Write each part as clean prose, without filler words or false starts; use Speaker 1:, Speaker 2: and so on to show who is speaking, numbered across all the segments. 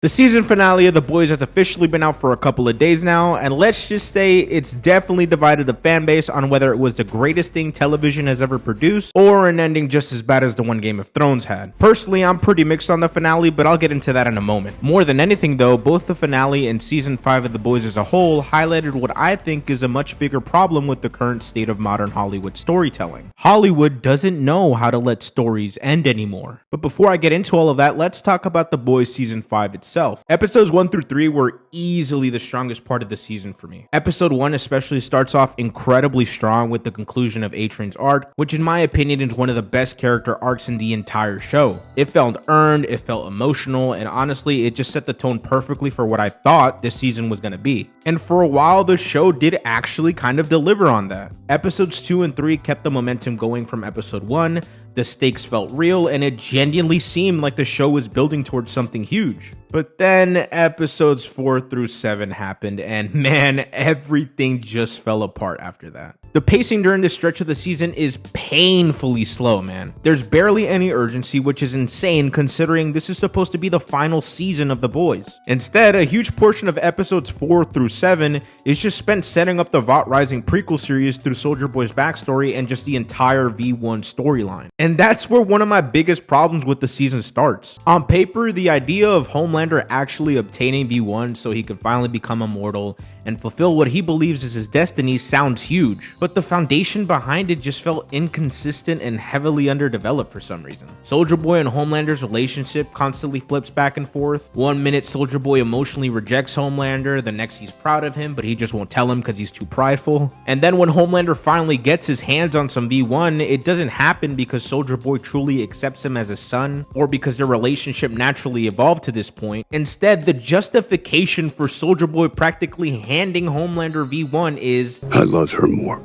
Speaker 1: The season finale of The Boys has officially been out for a couple of days now, and let's just say it's definitely divided the fan base on whether it was the greatest thing television has ever produced or an ending just as bad as the one Game of Thrones had. Personally, I'm pretty mixed on the finale, but I'll get into that in a moment. More than anything though, both the finale and season 5 of The Boys as a whole highlighted what I think is a much bigger problem with the current state of modern Hollywood storytelling. Hollywood doesn't know how to let stories end anymore. But before I get into all of that, let's talk about The Boys season 5 itself. Episodes 1 through 3 were easily the strongest part of the season for me. Episode 1 especially starts off incredibly strong with the conclusion of A-Train's arc, which in my opinion is one of the best character arcs in the entire show. It felt earned, it felt emotional, and honestly, it just set the tone perfectly for what I thought this season was going to be. And for a while, the show did actually kind of deliver on that. Episodes 2 and 3 kept the momentum going from episode 1, the stakes felt real, and it genuinely seemed like the show was building towards something huge. But then episodes 4 through 7 happened, and man, everything just fell apart after that. The pacing during this stretch of the season is painfully slow, man. There's barely any urgency, which is insane considering this is supposed to be the final season of The Boys. Instead, a huge portion of episodes 4 through 7 is just spent setting up the Vought Rising prequel series through Soldier Boy's backstory and just the entire V1 storyline. And that's where one of my biggest problems with the season starts. On paper, the idea of Homelander actually obtaining V1 so he could finally become immortal and fulfill what he believes is his destiny sounds huge, but the foundation behind it just felt inconsistent and heavily underdeveloped for some reason. Soldier Boy and Homelander's relationship constantly flips back and forth. One minute Soldier Boy emotionally rejects Homelander, the next he's proud of him, but he just won't tell him because he's too prideful. And then when Homelander finally gets his hands on some V1, it doesn't happen because Soldier Boy truly accepts him as a son, or because their relationship naturally evolved to this point. Instead, the justification for Soldier Boy practically handing Homelander V1 is,
Speaker 2: I love her more.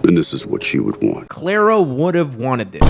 Speaker 2: And this is what she would want.
Speaker 1: Clara would have wanted this.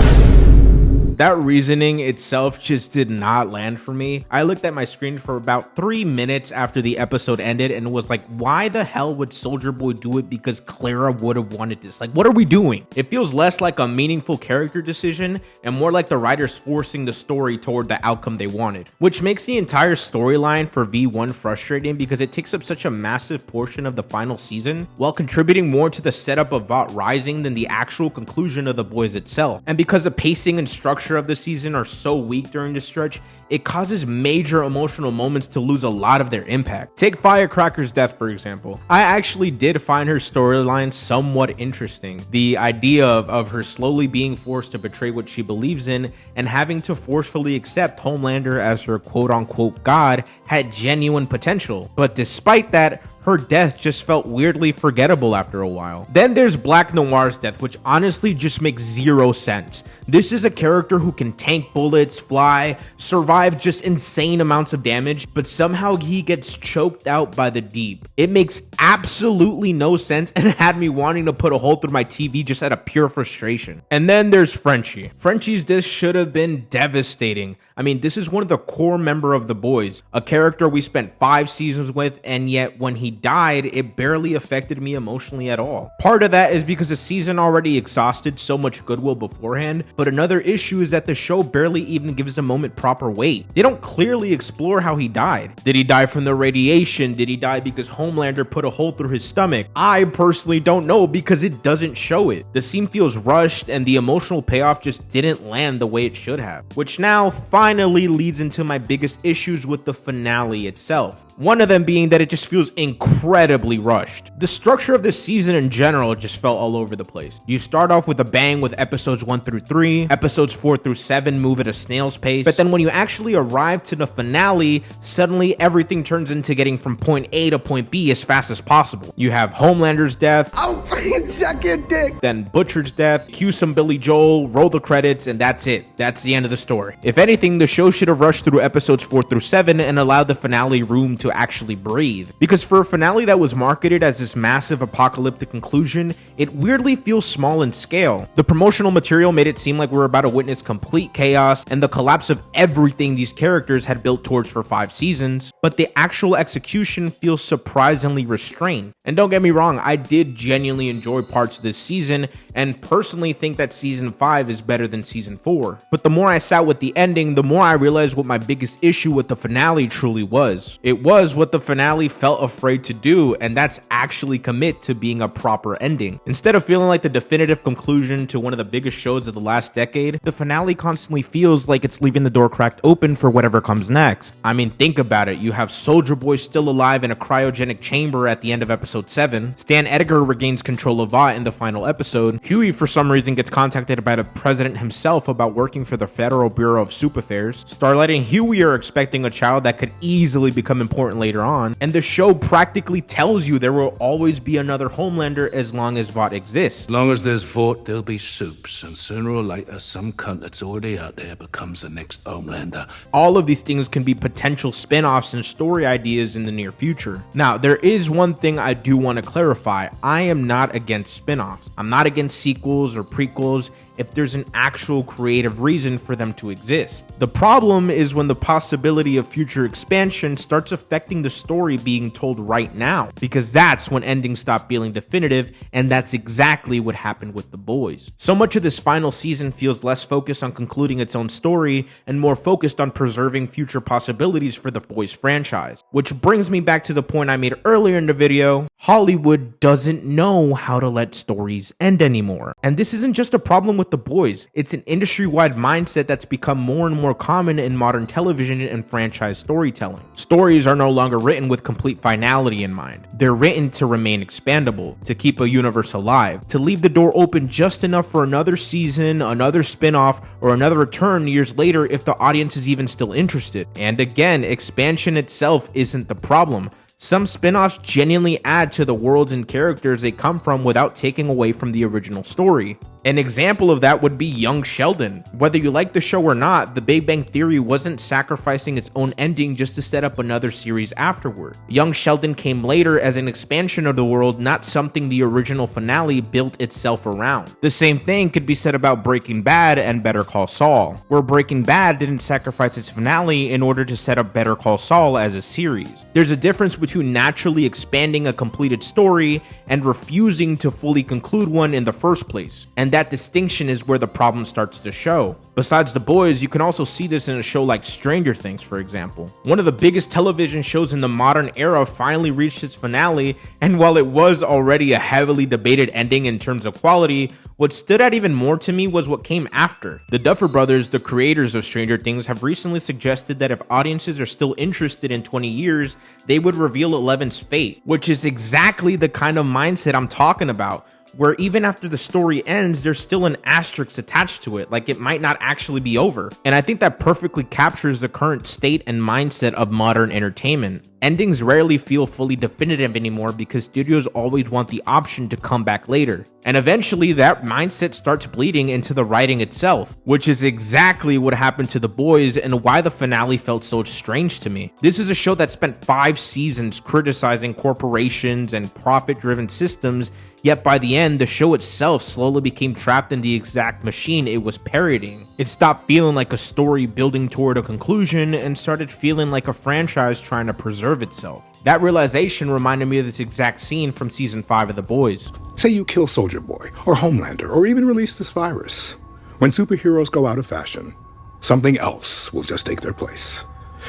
Speaker 1: That reasoning itself just did not land for me. I looked at my screen for about 3 minutes after the episode ended and was like, why the hell would Soldier Boy do it because Clara would have wanted this? Like, what are we doing? It feels less like a meaningful character decision and more like the writers forcing the story toward the outcome they wanted, which makes the entire storyline for V1 frustrating because it takes up such a massive portion of the final season while contributing more to the setup of Vought Rising than the actual conclusion of The Boys itself. And because the pacing and structure of the season are so weak during this stretch, it causes major emotional moments to lose a lot of their impact. Take Firecracker's death, for example. I actually did find her storyline somewhat interesting. The idea of her slowly being forced to betray what she believes in and having to forcefully accept Homelander as her quote-unquote god had genuine potential. But despite that, her death just felt weirdly forgettable after a while. Then there's Black Noir's death, which honestly just makes zero sense. This is a character who can tank bullets, fly, survive just insane amounts of damage, but somehow he gets choked out by the deep. It makes absolutely no sense and had me wanting to put a hole through my TV just out of pure frustration. And then there's Frenchie. Frenchie's death should have been devastating. I mean, this is one of the core member of The Boys, a character we spent 5 seasons with, and yet when he died, it barely affected me emotionally at all. Part of that is because the season already exhausted so much goodwill beforehand, but another issue is that the show barely even gives the moment proper weight. They don't clearly explore how he died. Did he die from the radiation? Did he die because Homelander put a hole through his stomach? I personally don't know because it doesn't show it. The scene feels rushed and the emotional payoff just didn't land the way it should have, which now finally leads into my biggest issues with the finale itself. One of them being that it just feels incredibly rushed. The structure of this season in general just felt all over the place. You start off with a bang with episodes 1 through 3, episodes 4 through 7 move at a snail's pace, but then when you actually arrive to the finale, suddenly everything turns into getting from point A to point B as fast as possible. You have Homelander's death,
Speaker 2: Oh, suck your dick.
Speaker 1: then Butcher's death, cue some Billy Joel, roll the credits, and that's it. That's the end of the story. If anything, the show should have rushed through episodes 4 through 7 and allowed the finale room to actually breathe. Because for a finale that was marketed as this massive apocalyptic conclusion, it weirdly feels small in scale. The promotional material made it seem like we were about to witness complete chaos and the collapse of everything these characters had built towards for 5 seasons, but the actual execution feels surprisingly restrained. And don't get me wrong, I did genuinely enjoy parts of this season and personally think that season 5 is better than season 4. But the more I sat with the ending, the more I realized what my biggest issue with the finale truly was. It was what the finale felt afraid to do, and that's actually commit to being a proper ending. Instead of feeling like the definitive conclusion to one of the biggest shows of the last decade, the finale constantly feels like it's leaving the door cracked open for whatever comes next. I mean, think about it. You have Soldier Boy still alive in a cryogenic chamber at the end of episode 7. Stan Edgar regains control of Vought in the final episode. Huey, for some reason, gets contacted by the president himself about working for the Federal Bureau of Soup Affairs. Starlight and Huey are expecting a child that could easily become important later on, and the show practically tells you there will always be another Homelander as long as Vought exists.
Speaker 3: As long as there's Vought, there'll be Soups, and sooner or later, some cunt that's already out there becomes the next Homelander.
Speaker 1: All of these things can be potential spin-offs and story ideas in the near future. Now, there is one thing I do want to clarify. I am not against spin-offs. I'm not against sequels or prequels if there's an actual creative reason for them to exist. The problem is when the possibility of future expansion starts affecting the story being told right now, because that's when endings stop feeling definitive, and that's exactly what happened with The Boys. So much of this final season feels less focused on concluding its own story and more focused on preserving future possibilities for the Boys franchise. Which brings me back to the point I made earlier in the video. Hollywood doesn't know how to let stories end anymore. And this isn't just a problem with The Boys, it's an industry-wide mindset that's become more and more common in modern television and franchise storytelling. Stories are no longer written with complete finality in mind. They're written to remain expandable, to keep a universe alive, to leave the door open just enough for another season, another spin-off, or another return years later if the audience is even still interested. And again, expansion itself isn't the problem. Some spin-offs genuinely add to the worlds and characters they come from without taking away from the original story. An example of that would be Young Sheldon. Whether you like the show or not, The Big Bang Theory wasn't sacrificing its own ending just to set up another series afterward. Young Sheldon came later as an expansion of the world, not something the original finale built itself around. The same thing could be said about Breaking Bad and Better Call Saul, where Breaking Bad didn't sacrifice its finale in order to set up Better Call Saul as a series. There's a difference between naturally expanding a completed story and refusing to fully conclude one in the first place. And that distinction is where the problem starts to show. Besides The Boys, you can also see this in a show like Stranger Things, for example. One of the biggest television shows in the modern era finally reached its finale, and while it was already a heavily debated ending in terms of quality, what stood out even more to me was what came after. The Duffer Brothers, the creators of Stranger Things, have recently suggested that if audiences are still interested in 20 years, they would reveal Eleven's fate, which is exactly the kind of mindset I'm talking about, where even after the story ends, there's still an asterisk attached to it, like it might not actually be over. And I think that perfectly captures the current state and mindset of modern entertainment. Endings rarely feel fully definitive anymore because studios always want the option to come back later. And eventually that mindset starts bleeding into the writing itself, which is exactly what happened to The Boys and why the finale felt so strange to me. This is a show that spent 5 seasons criticizing corporations and profit-driven systems, yet by the end, the show itself slowly became trapped in the exact machine it was parodying. It stopped feeling like a story building toward a conclusion and started feeling like a franchise trying to preserve itself. That realization reminded me of this exact scene from season 5 of The Boys.
Speaker 4: Say you kill Soldier Boy, or Homelander, or even release this virus. When superheroes go out of fashion, something else will just take their place.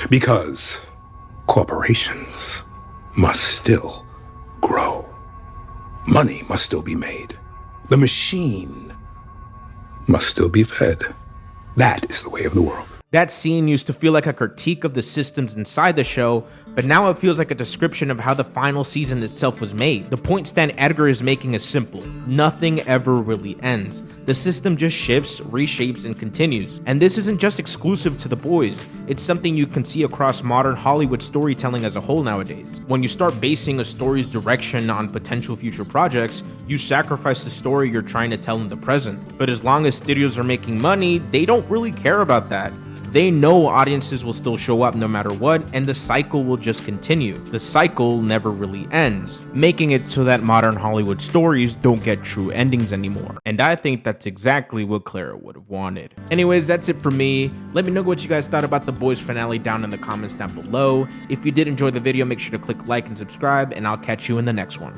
Speaker 4: Because corporations must still grow. Money must still be made. The machine must still be fed. That is the way of the world.
Speaker 1: That scene used to feel like a critique of the systems inside the show, but now it feels like a description of how the final season itself was made. The point Stan Edgar is making is simple. Nothing ever really ends. The system just shifts, reshapes, and continues. And this isn't just exclusive to The Boys. It's something you can see across modern Hollywood storytelling as a whole nowadays. When you start basing a story's direction on potential future projects, you sacrifice the story you're trying to tell in the present. But as long as studios are making money, they don't really care about that. They know audiences will still show up no matter what, and the cycle will just continue. The cycle never really ends, making it so that modern Hollywood stories don't get true endings anymore. And I think that's exactly what Clara would have wanted. Anyways, that's it for me. Let me know what you guys thought about The Boys finale down in the comments down below. If you did enjoy the video, make sure to click like and subscribe, and I'll catch you in the next one.